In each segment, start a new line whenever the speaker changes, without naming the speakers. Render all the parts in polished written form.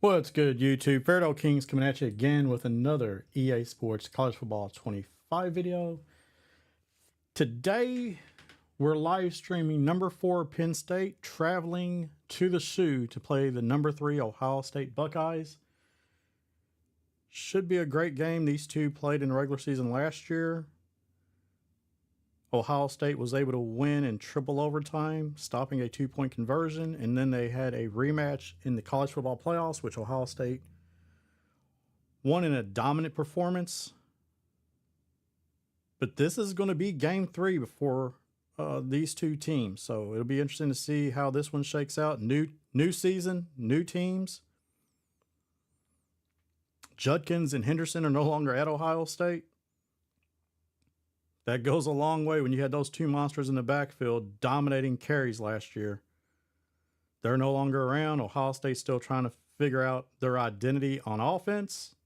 What's good, YouTube? Fairdale Kings coming at you again with another EA Sports College Football 25 video. Today, we're live streaming number 4 Penn State traveling to the Sioux to play the number 3 Ohio State Buckeyes. Should be a great game. These two played in the regular season last year. Ohio State was able to win in triple overtime, stopping a 2-point conversion, and then they had a rematch in the college football playoffs, which Ohio State won in a dominant performance. But this is going to be game 3 before these two teams, so it'll be interesting to see how this one shakes out. New season, new teams. Judkins and Henderson are no longer at Ohio State. That goes a long way when you had those two monsters in the backfield dominating carries last year. They're no longer around. Ohio State's still trying to figure out their identity on offense.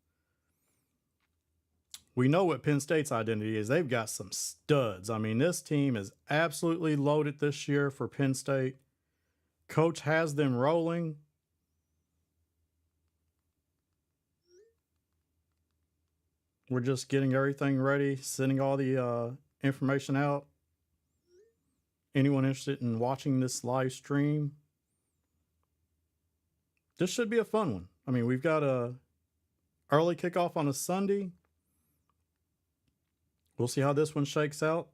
We know what Penn State's identity is. They've got some studs. I mean, this team is absolutely loaded this year for Penn State. Coach has them rolling. We're just getting everything ready, sending all the information out. Anyone interested in watching this live stream, this should be a fun one. I mean, we've got a early kickoff on a Sunday. We'll see how this one shakes out.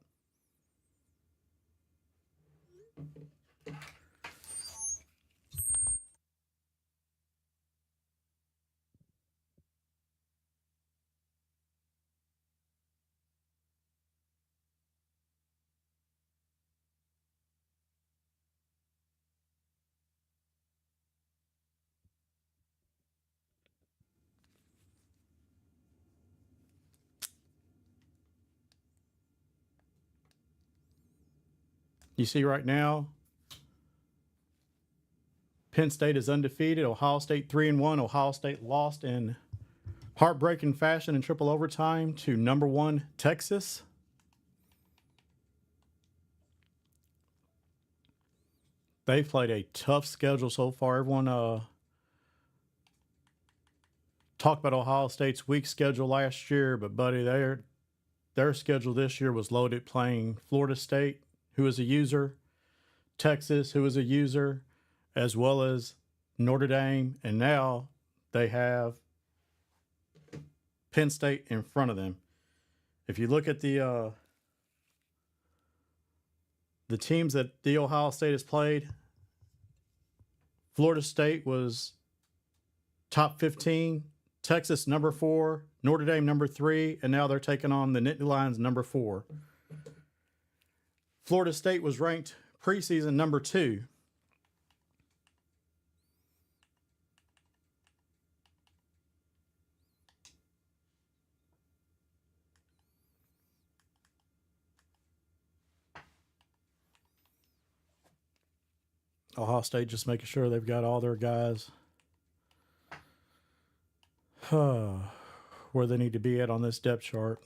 You see right now, Penn State is undefeated. Ohio State 3-1. Ohio State lost in heartbreaking fashion in triple overtime to number 1 Texas. They've played a tough schedule so far. Everyone talked about Ohio State's weak schedule last year, but buddy, their schedule this year was loaded, playing Florida State, who is a user, Texas, who is a user, as well as Notre Dame, and now they have Penn State in front of them. If you look at the teams that the Ohio State has played, Florida State was top 15, Texas number 4, Notre Dame number 3, and now they're taking on the Nittany Lions number 4. Florida State was ranked preseason number 2. Ohio State just making sure they've got all their guys where they need to be at on this depth chart.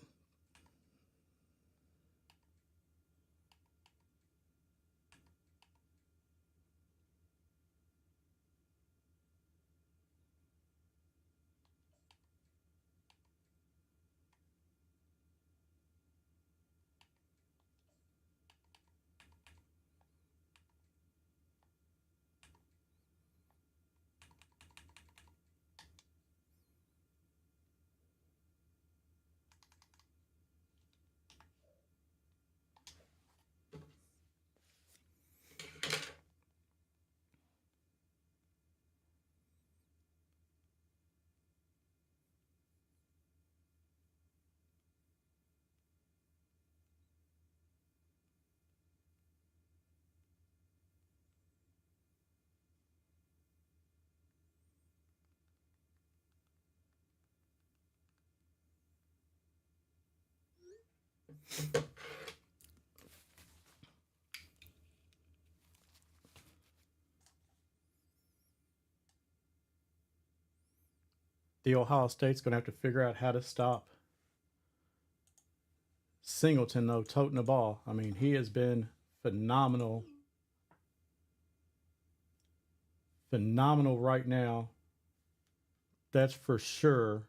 The Ohio State's going to have to figure out how to stop Singleton, though, toting the ball. I mean, he has been phenomenal. Phenomenal right now. That's for sure.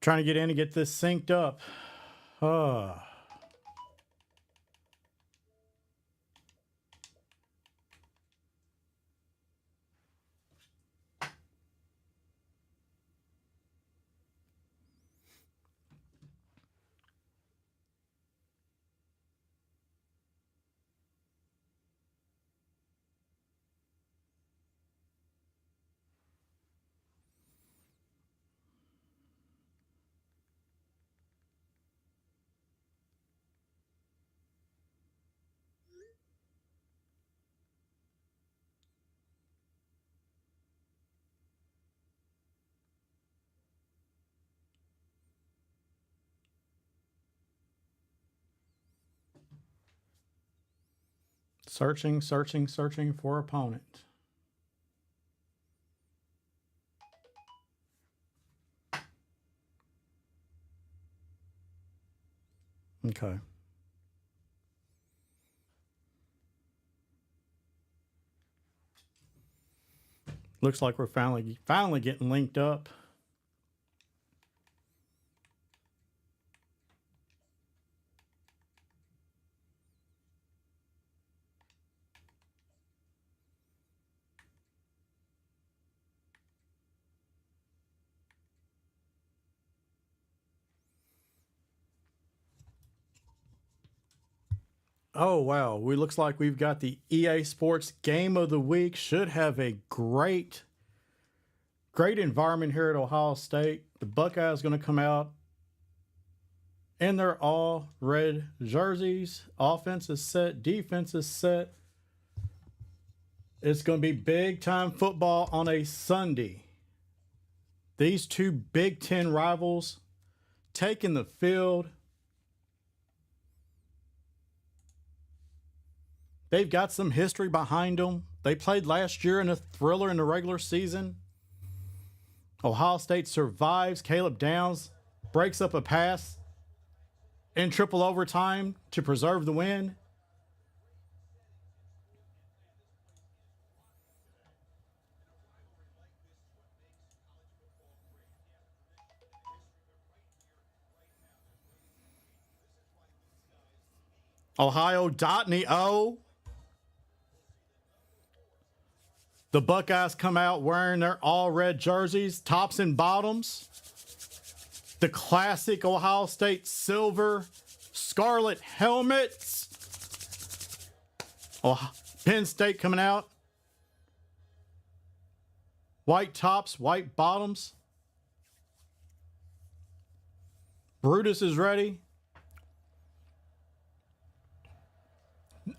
Trying to get in and get this synced up. Searching, searching, searching for opponent. Okay. Looks like we're finally getting linked up. Oh wow, we looks like we've got the EA Sports Game of the Week. Should have a great environment here at Ohio State. The Buckeyes going to come out in their all red jerseys. Offense is set, defense is set. It's going to be big time football on a Sunday. These two Big Ten rivals taking the field. They've got some history behind them. They played last year in a thriller in the regular season. Ohio State survives. Caleb Downs breaks up a pass in triple overtime to preserve the win. Ohio Dotney O. The Buckeyes come out wearing their all red jerseys, tops and bottoms. The classic Ohio State silver scarlet helmets. Oh, Penn State coming out. White tops, white bottoms. Brutus is ready.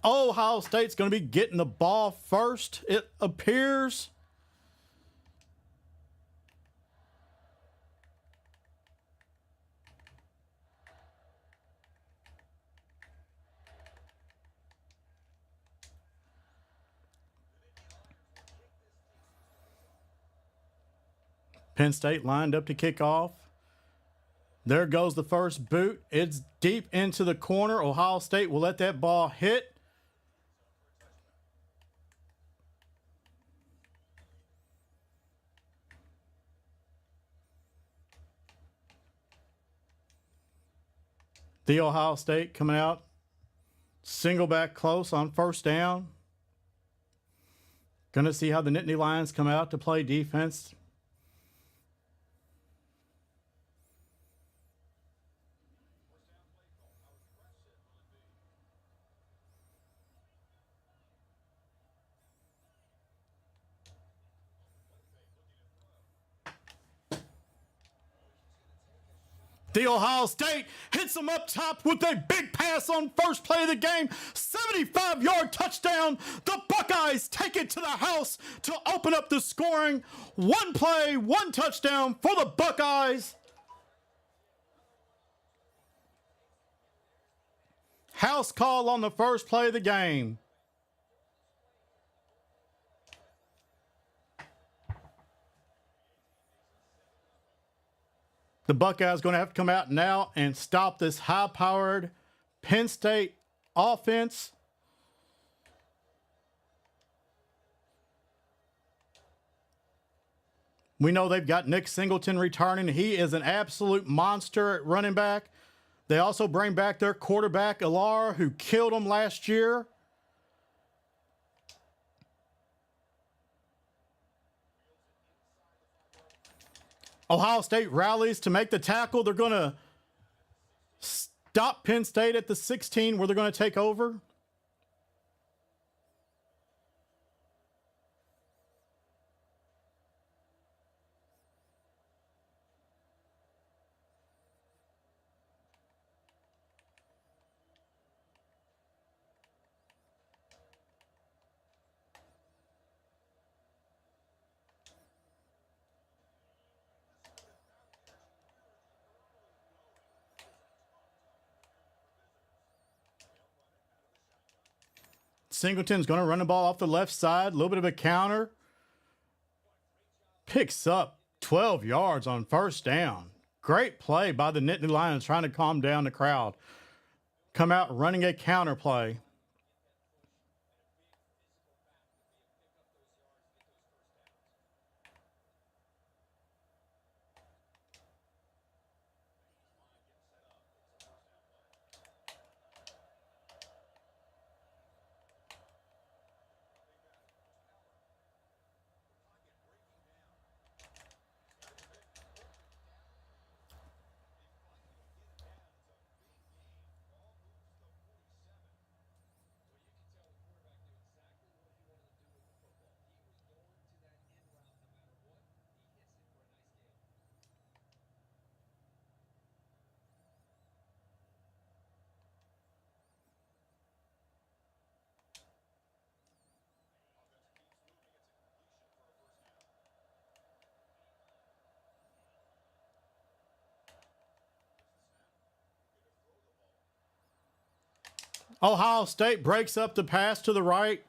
Ohio State's going to be getting the ball first, it appears. Penn State lined up to kick off. There goes the first boot. It's deep into the corner. Ohio State will let that ball hit. The Ohio State coming out. Single back close on first down. Going to see how the Nittany Lions come out to play defense. The Ohio State hits them up top with a big pass on first play of the game. 75-yard touchdown. The Buckeyes take it to the house to open up the scoring. One play, one touchdown for the Buckeyes. House call on the first play of the game. The Buckeyes going to have to come out now and stop this high-powered Penn State offense. We know they've got Nick Singleton returning. He is an absolute monster at running back. They also bring back their quarterback, Ilar, who killed them last year. Ohio State rallies to make the tackle. They're going to stop Penn State at the 16 where they're going to take over. Singleton's going to run the ball off the left side. A little bit of a counter. Picks up 12 yards on first down. Great play by the Nittany Lions trying to calm down the crowd. Come out running a counter play. Ohio State breaks up the pass to the right.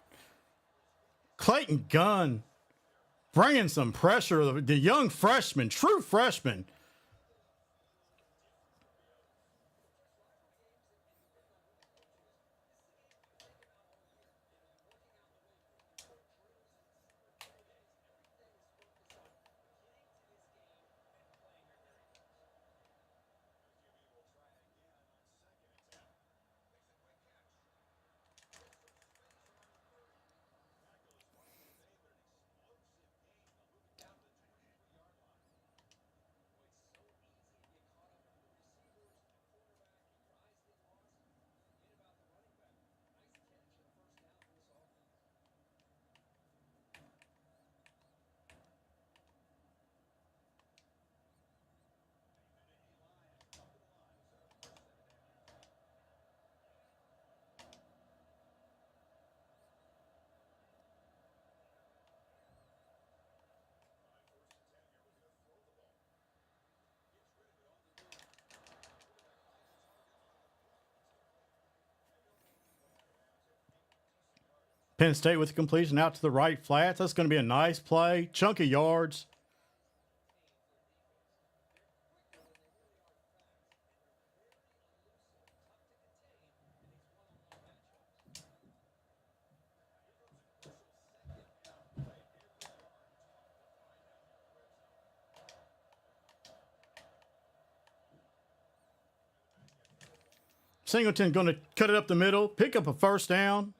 Clayton Gunn bringing some pressure. The young freshman, true freshman. Penn State with the completion out to the right flats. That's going to be a nice play. Chunky yards. Singleton going to cut it up the middle, pick up a first down.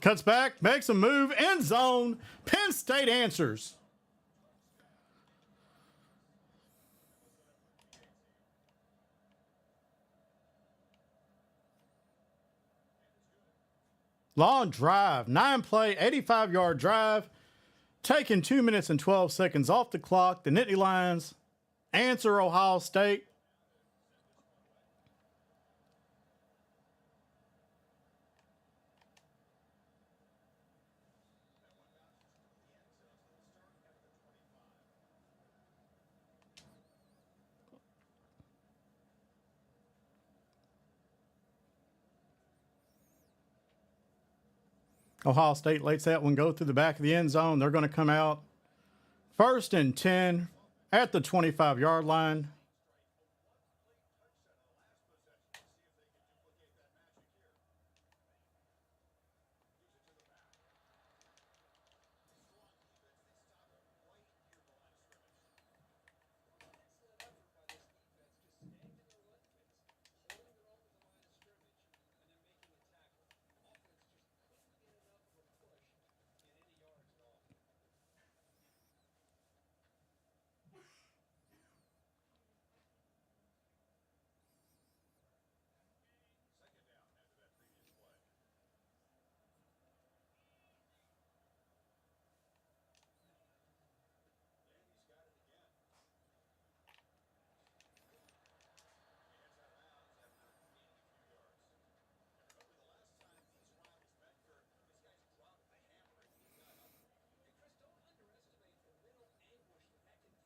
Cuts back, makes a move, end zone. Penn State answers. Long drive, 9-play, 85-yard drive, taking 2 minutes and 12 seconds off the clock. The Nittany Lions answer Ohio State. Ohio State lets that one go through the back of the end zone. They're going to come out 1st and 10 at the 25-yard line.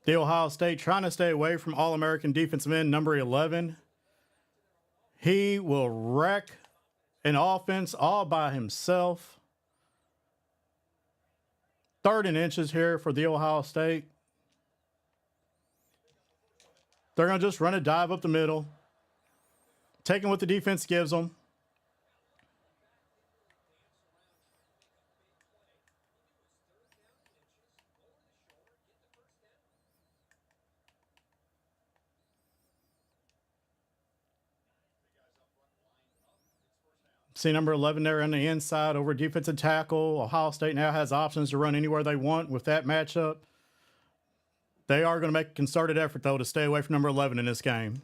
The Ohio State trying to stay away from All-American defensive end number 11. He will wreck an offense all by himself. 3rd and inches here for the Ohio State. They're going to just run a dive up the middle, taking what the defense gives them. See number 11 there on the inside over defensive tackle. Ohio State now has options to run anywhere they want with that matchup. They are going to make a concerted effort, though, to stay away from number 11 in this game.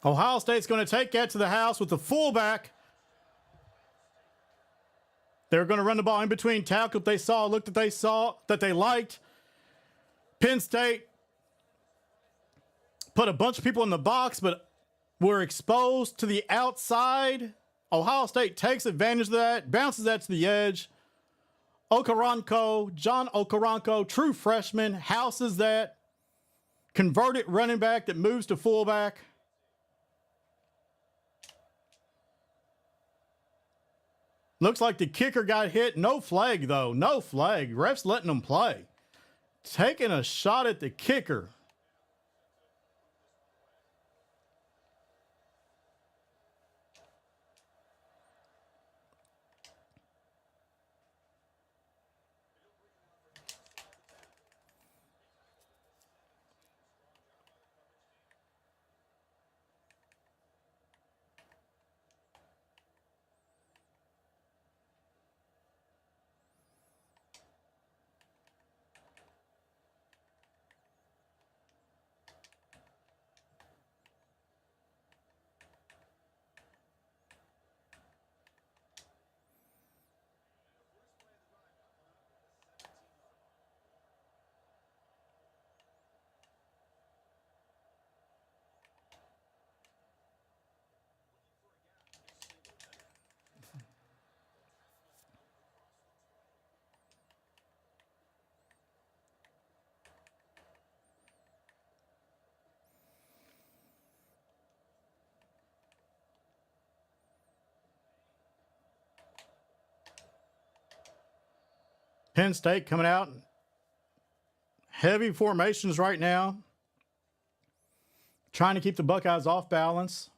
Ohio State's going to take that to the house with the fullback. They're going to run the ball in between tackles they saw, looked that they saw, that they liked. Penn State put a bunch of people in the box, but were exposed to the outside. Ohio State takes advantage of that, bounces that to the edge. John Okoronkwo, true freshman, houses that. Converted running back that moves to fullback. Looks like the kicker got hit. No flag, though. No flag. Ref's letting them play. Taking a shot at the kicker. Penn State coming out. Heavy formations right now. Trying to keep the Buckeyes off balance.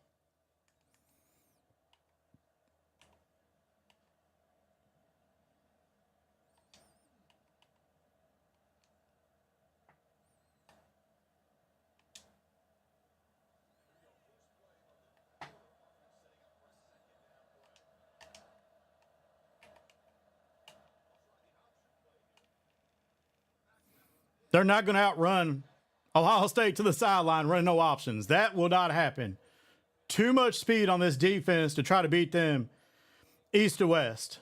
They're not going to outrun Ohio State to the sideline, running no options. That will not happen. Too much speed on this defense to try to beat them east to west.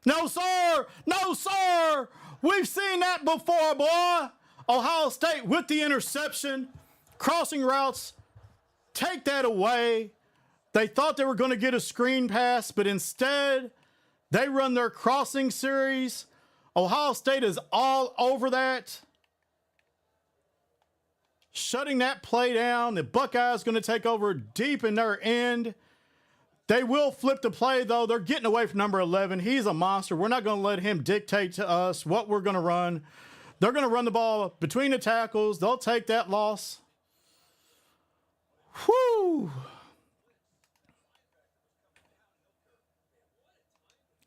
No, sir. No, sir. We've seen that before, boy. Ohio State with the interception. Crossing routes. Take that away. They thought they were going to get a screen pass, but instead, they run their crossing series. Ohio State is all over that. Shutting that play down. The Buckeyes going to take over deep in their end. They will flip the play, though. They're getting away from number 11. He's a monster. We're not going to let him dictate to us what we're going to run. They're going to run the ball between the tackles. They'll take that loss. Whew.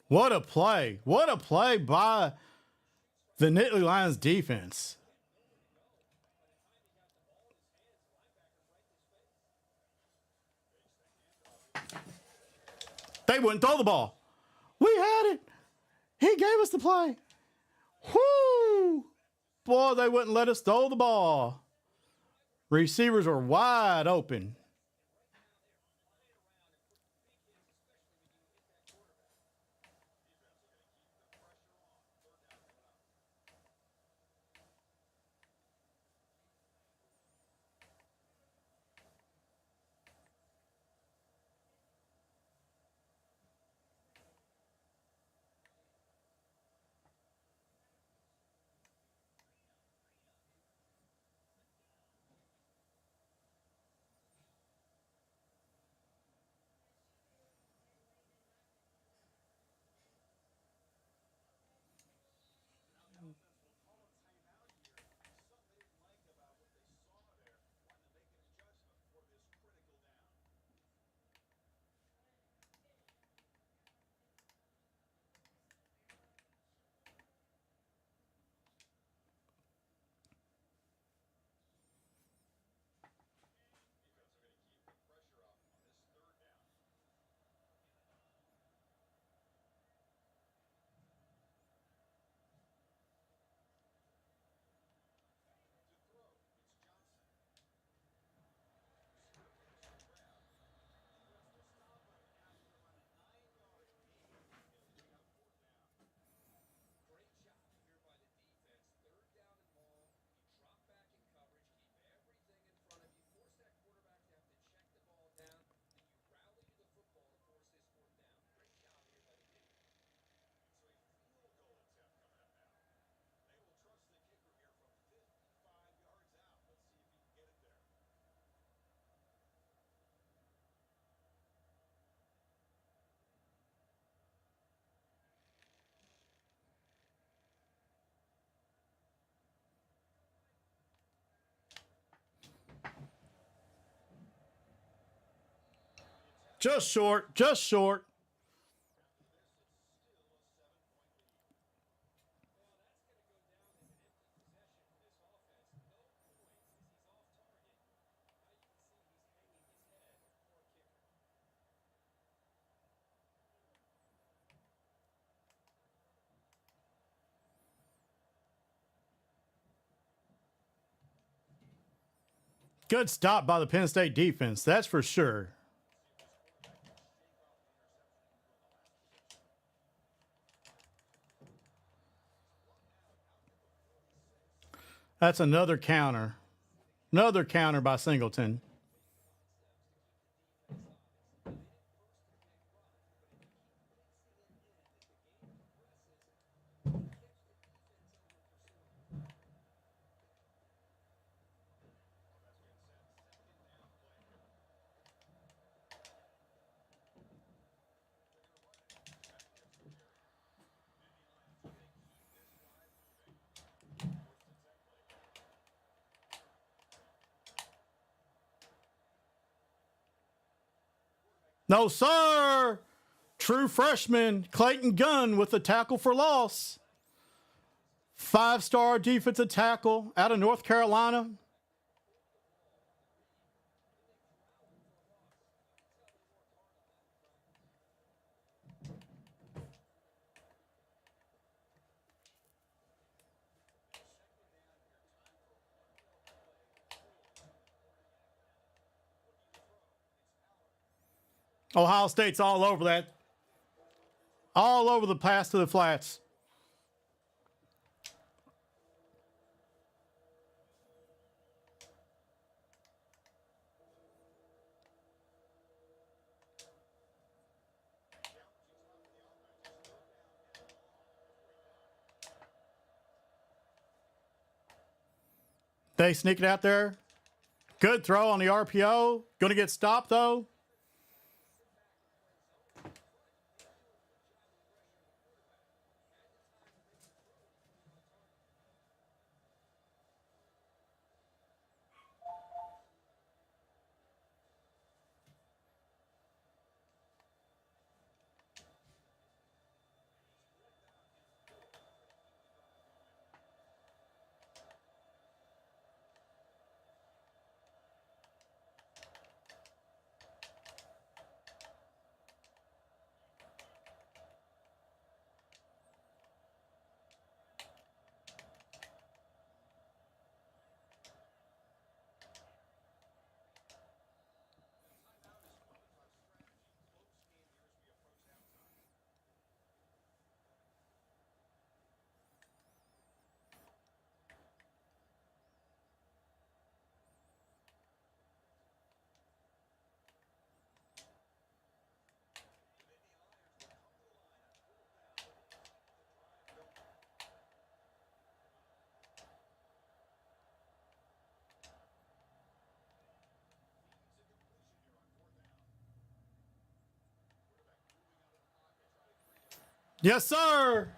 What a play. What a play by the Nittany Lions defense. They wouldn't throw the ball. We had it. He gave us the play. Whoo! Boy, they wouldn't let us throw the ball. Receivers are wide open. Just short. Just short. Good stop by the Penn State defense. That's for sure. That's another counter. Another counter by Singleton. No, sir. True freshman Clayton Gunn with the tackle for loss. 5-star defensive tackle out of North Carolina. Ohio State's all over that. All over the pass to the flats. They sneak it out there. Good throw on the RPO. Going to get stopped, though. Yes, sir.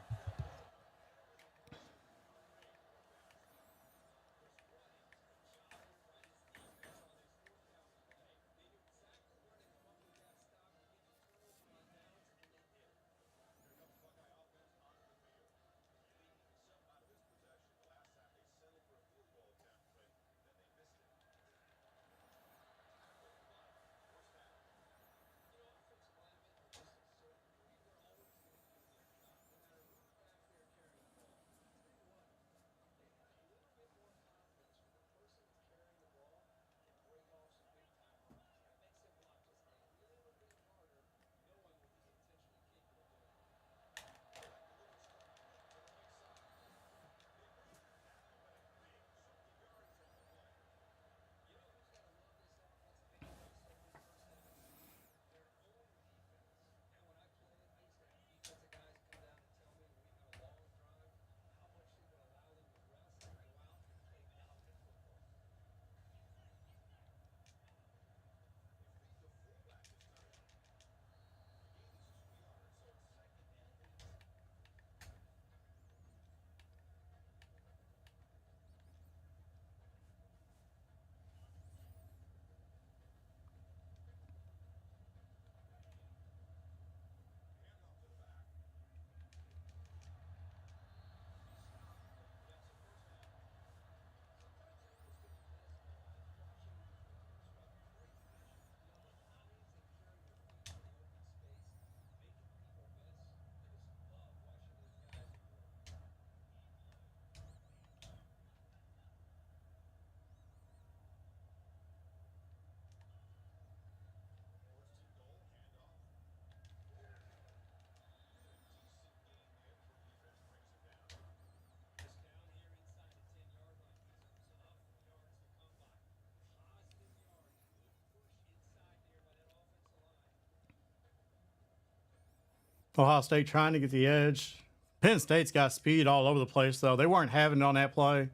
Ohio State trying to get the edge. Penn State's got speed all over the place, though. They weren't having it on that play.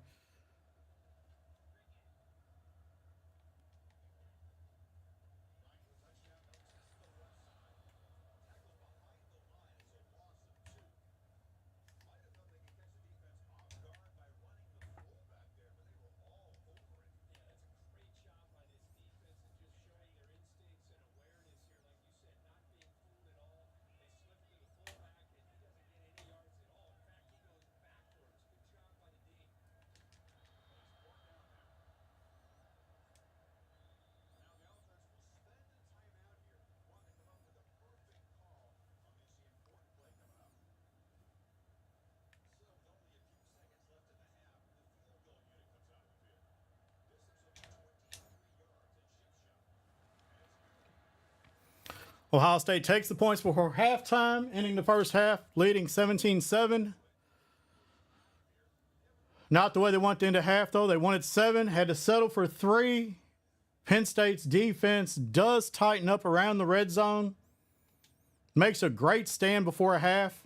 Ohio State takes the points before halftime, ending the first half, leading 17-7. Not the way they went into half, though. They wanted 7, had to settle for 3. Penn State's defense does tighten up around the red zone. Makes a great stand before a half.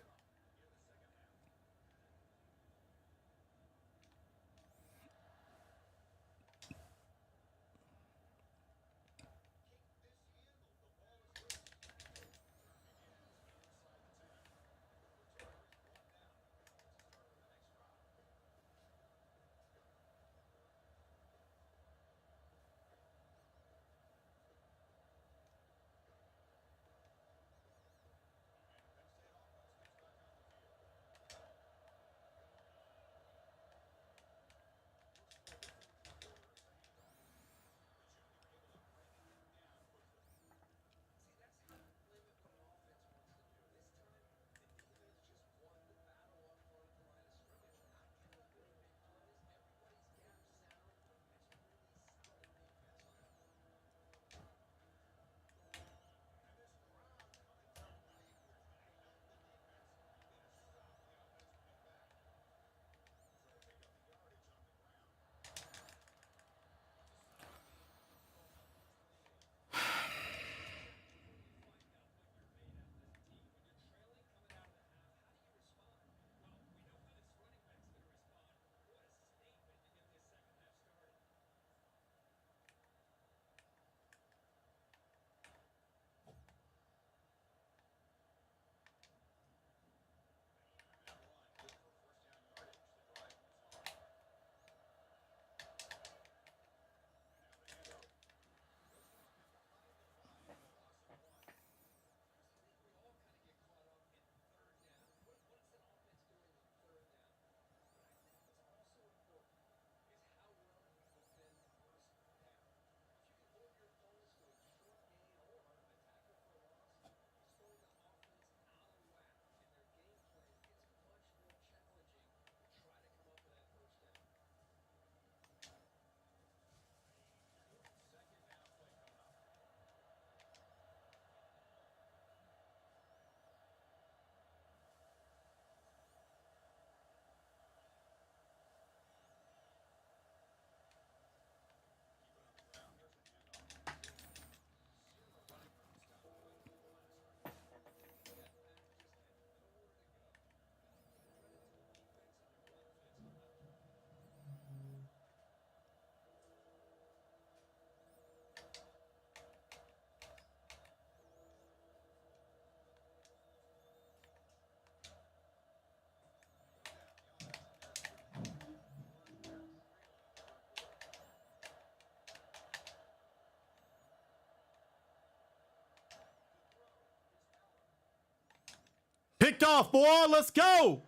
Picked off, boy. Let's go.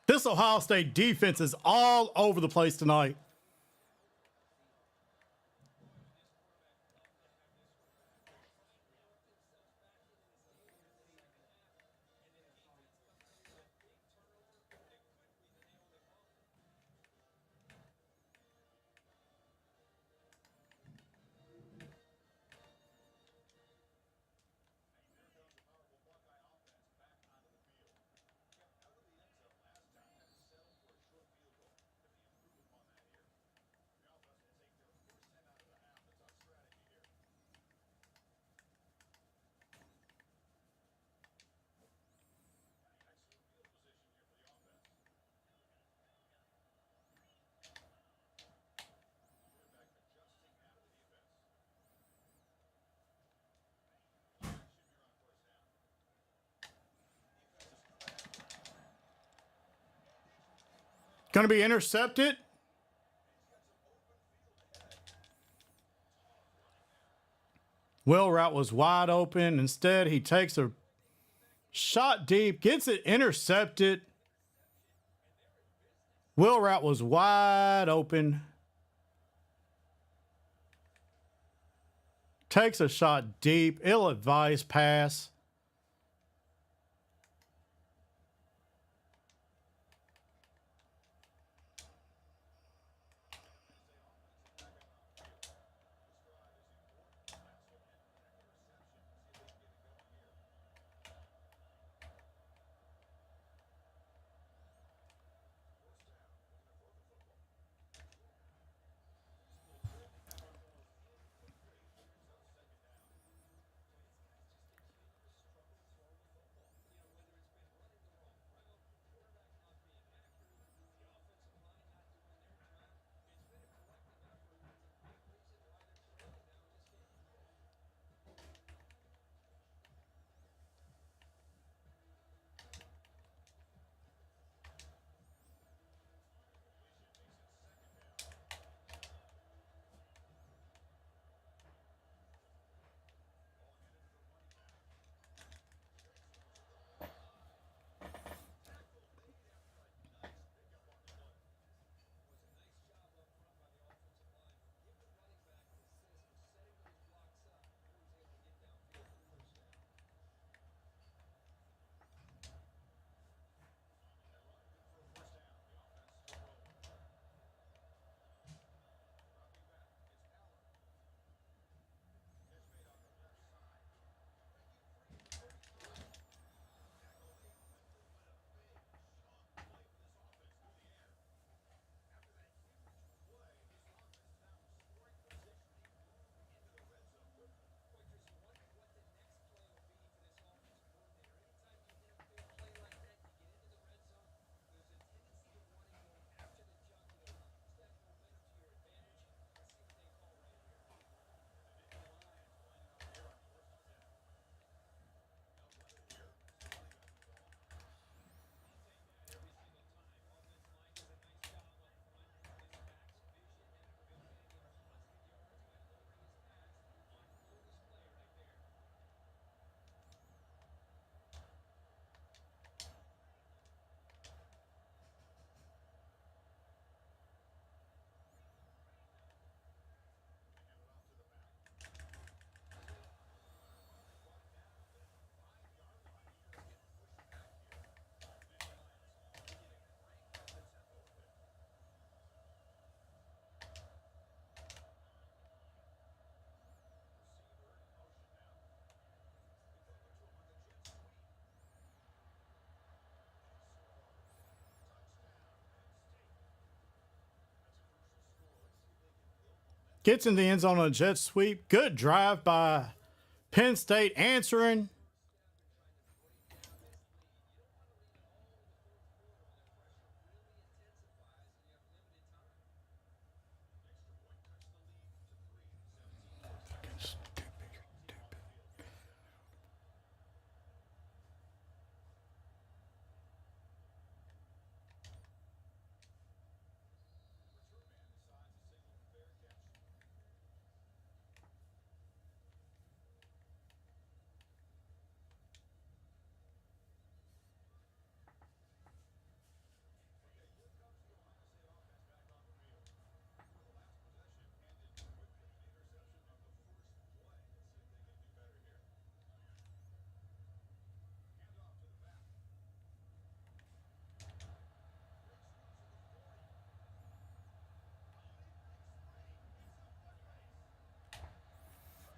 This Ohio State defense is all over the place tonight. Going to be intercepted. Wheel route was wide open. Instead, he takes a shot deep, gets it intercepted. Wheel route was wide open. Takes a shot deep. Ill-advised pass. Gets in the end zone on a jet sweep. Good drive by Penn State answering.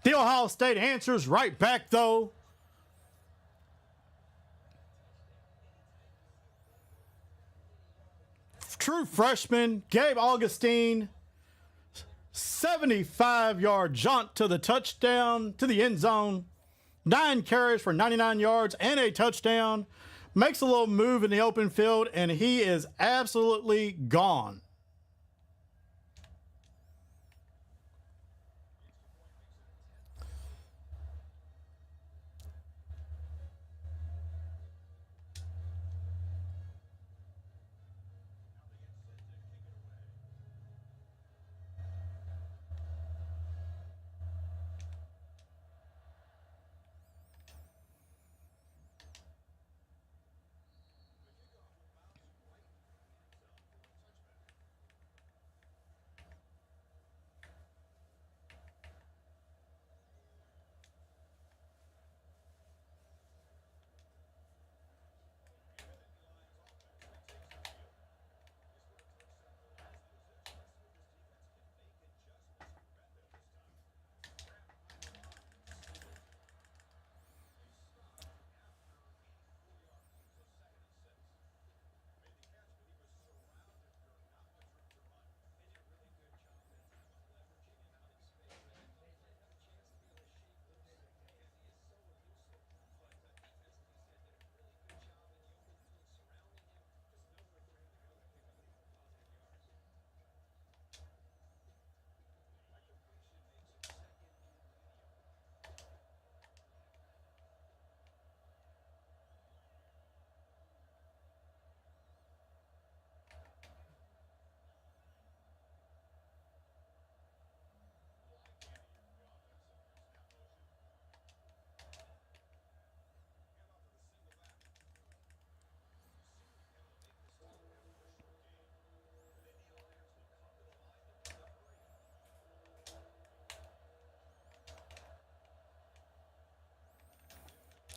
The Ohio State answers right back, though. True freshman Gabe Augustine, 75-yard jaunt to the touchdown, to the end zone. 9 carries for 99 yards and a touchdown. Makes a little move in the open field, and he is absolutely gone.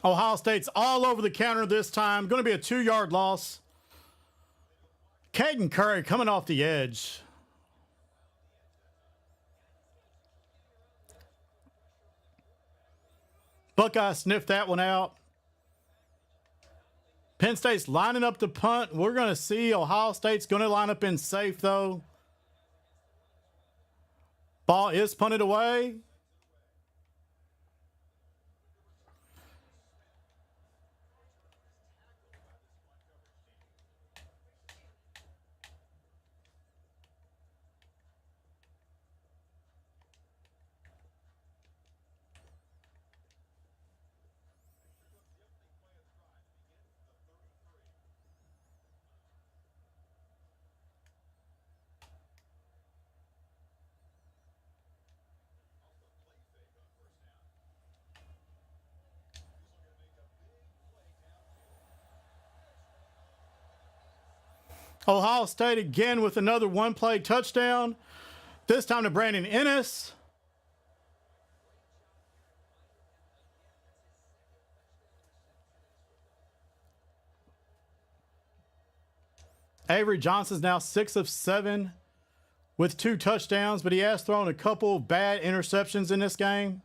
Ohio State's all over the counter this time. Going to be a 2-yard loss. Caden Curry coming off the edge. Buckeyes sniffed that one out. Penn State's lining up to punt. We're going to see Ohio State's going to line up in safe, though. Ball is punted away. Ohio State again with another one-play touchdown. This time to Brandon Ennis. Avery Johnson's now 6 of 7 with 2 touchdowns, but he has thrown a couple bad interceptions in this game.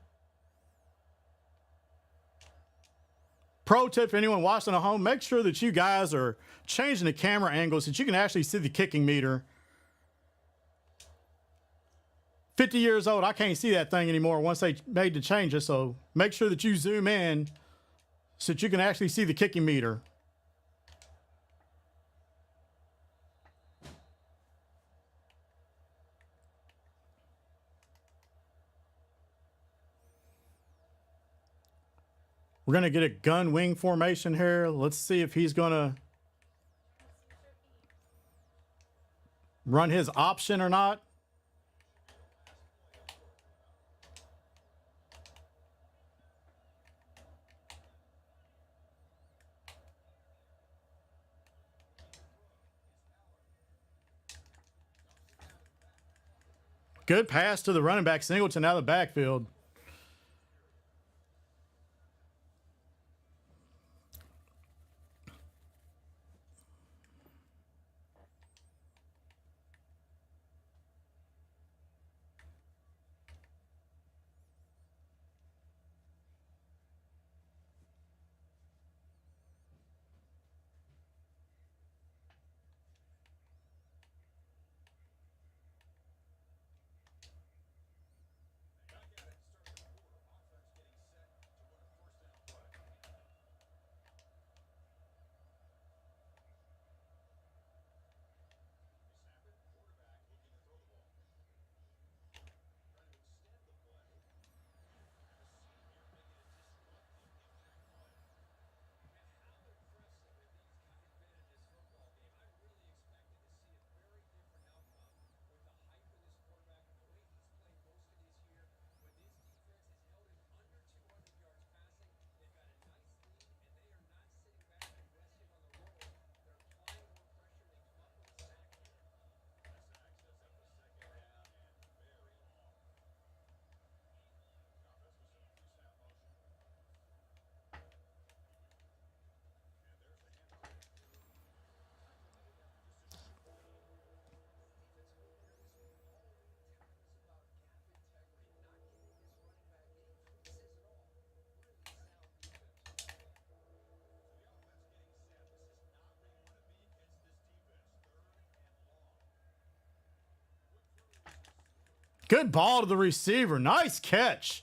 Pro tip for anyone watching at home, make sure that you guys are changing the camera angles so that you can actually see the kicking meter. 50 years old, I can't see that thing anymore once they made the changes, so make sure that you zoom in so that you can actually see the kicking meter. We're going to get a gun wing formation here. Let's see if he's going to run his option or not. Good pass to the running back, Singleton, out of the backfield. Good ball to the receiver. Nice catch.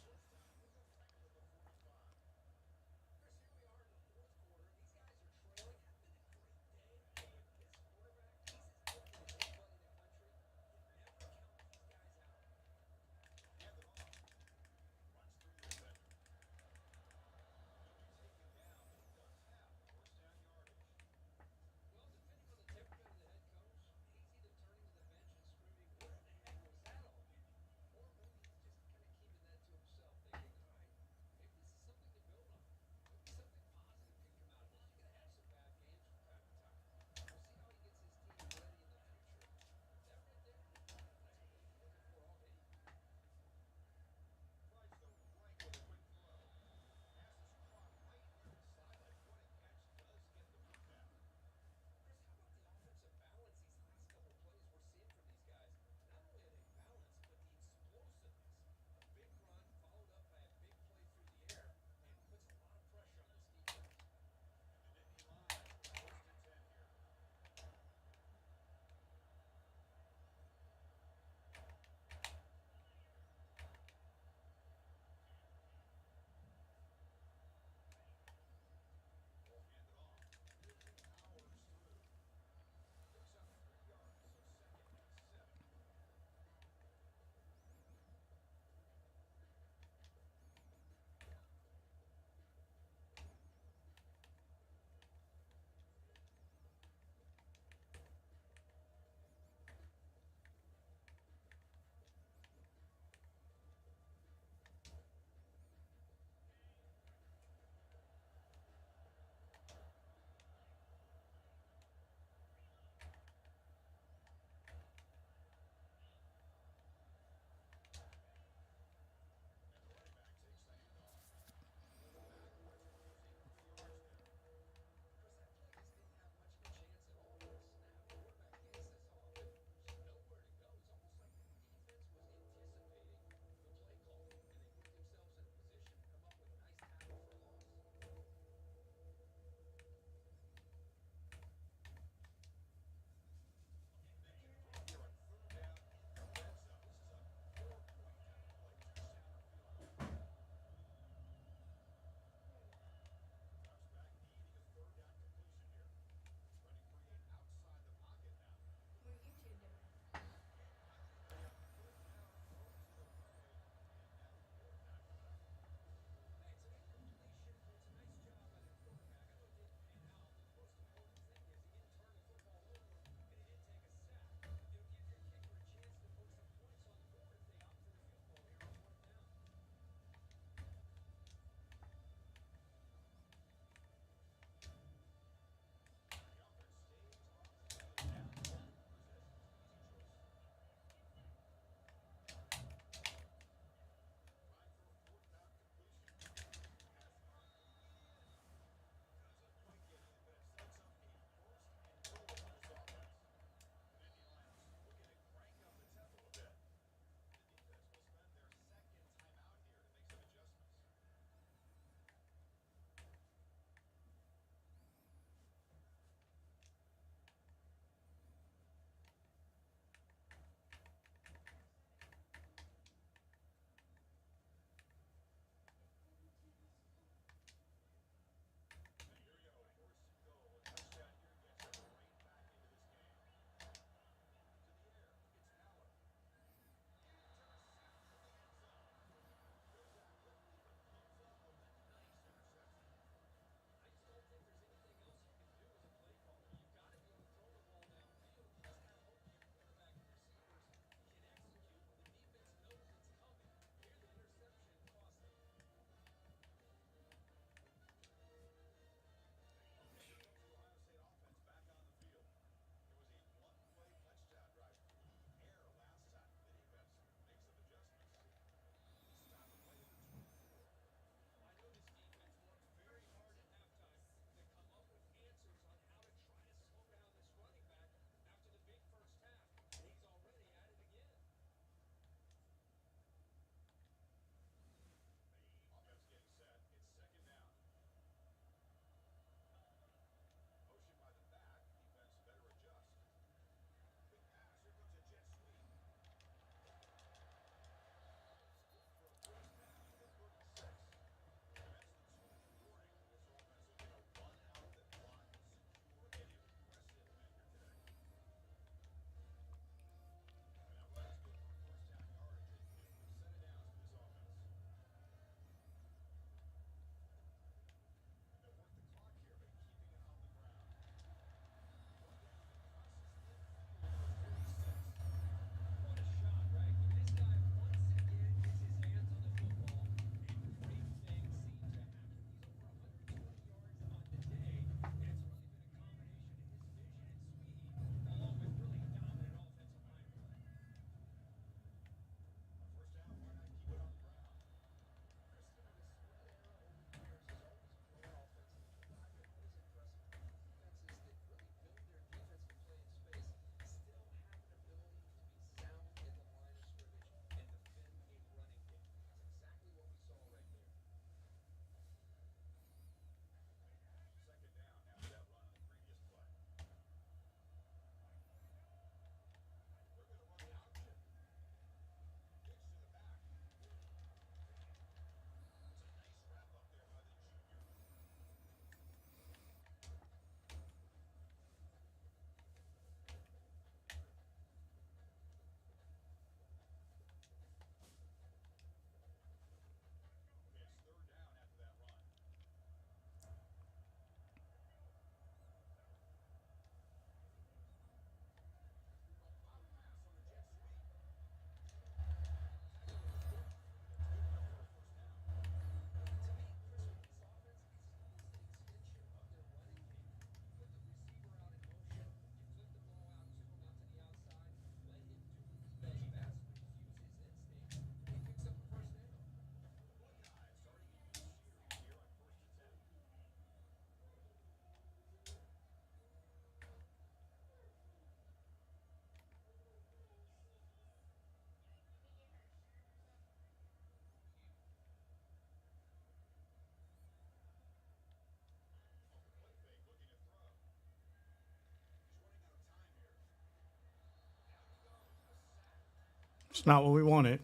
It's not what we wanted.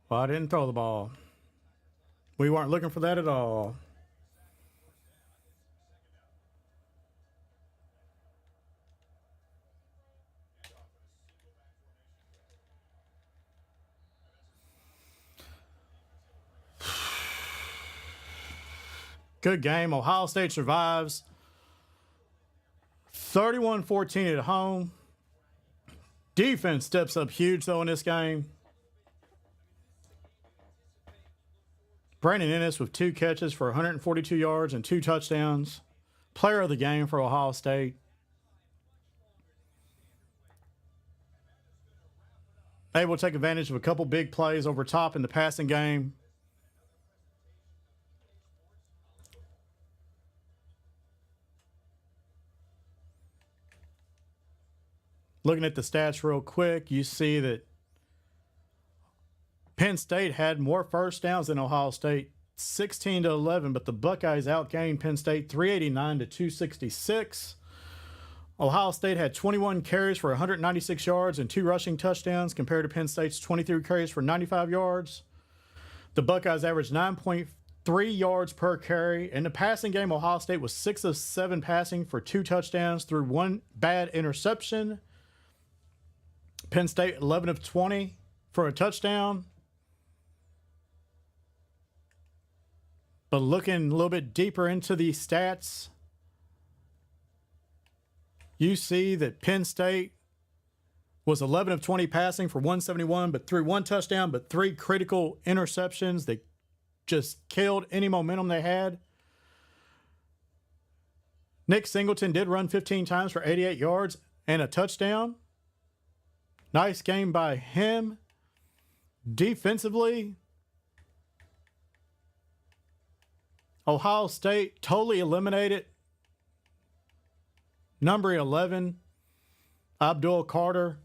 Well, I didn't throw the ball. We weren't looking for that at all. Good game. Ohio State survives. 31-14 at home. Defense steps up huge, though, in this game. Brandon Ennis with 2 catches for 142 yards and 2 touchdowns. Player of the game for Ohio State. Able to take advantage of a couple big plays over top in the passing game. Looking at the stats real quick, you see that Penn State had more first downs than Ohio State, 16-11, but the Buckeyes outgained Penn State 389-266. Ohio State had 21 carries for 196 yards and 2 rushing touchdowns compared to Penn State's 23 carries for 95 yards. The Buckeyes averaged 9.3 yards per carry. In the passing game, Ohio State was 6 of 7 passing for 2 touchdowns through 1 bad interception. Penn State 11 of 20 for a touchdown. But looking a little bit deeper into the stats, you see that Penn State was 11 of 20 passing for 171, but threw 1 touchdown, but 3 critical interceptions that just killed any momentum they had. Nick Singleton did run 15 times for 88 yards and a touchdown. Nice game by him. Defensively, Ohio State totally eliminated number 11, Abdul Carter.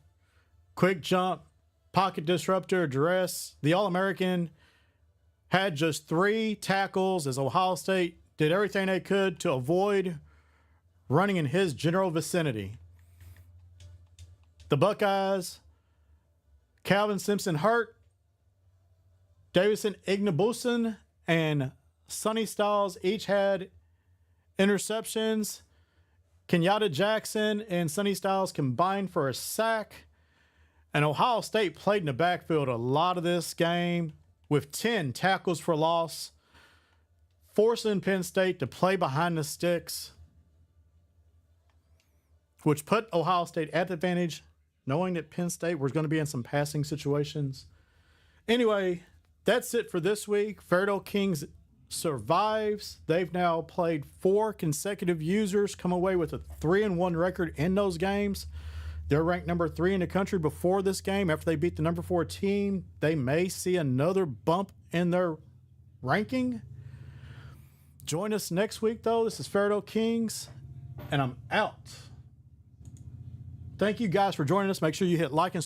Quick jump, pocket disruptor, duress. The All-American had just 3 tackles as Ohio State did everything they could to avoid running in his general vicinity. The Buckeyes, Calvin Simpson hurt, Davison Ignabuson and Sonny Styles each had interceptions. Kenyatta Jackson and Sonny Styles combined for a sack. And Ohio State played in the backfield a lot of this game with 10 tackles for loss, forcing Penn State to play behind the sticks, which put Ohio State at the advantage, knowing that Penn State was going to be in some passing situations. Anyway, that's it for this week. Fairdale Kings survives. They've now played 4 consecutive users, come away with a 3-1 record in those games. They're ranked number 3 in the country before this game. After they beat the number 4 team, they may see another bump in their ranking. Join us next week, though. This is Fairdale Kings, and I'm out. Thank you guys for joining us. Make sure you hit like and